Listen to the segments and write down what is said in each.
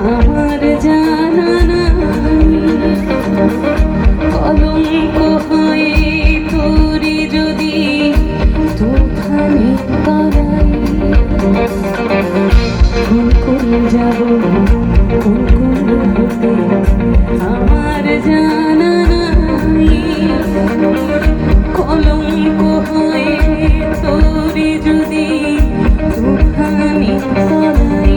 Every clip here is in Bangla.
আমার জানা নাই কলঙ্ক হয়ে তোরে যদি তুফানে তরাই কোন কোন যাব কোন কোন হতে আমার জানা নাই কলঙ্ক হয়ে তোরে যদি তুফানে তরাই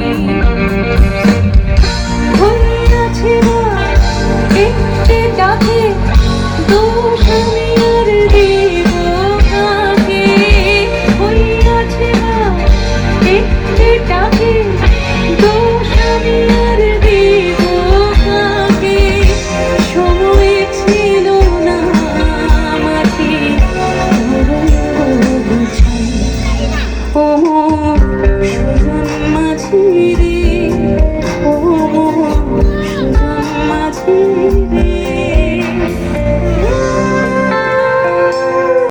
সুজন মাঝিরে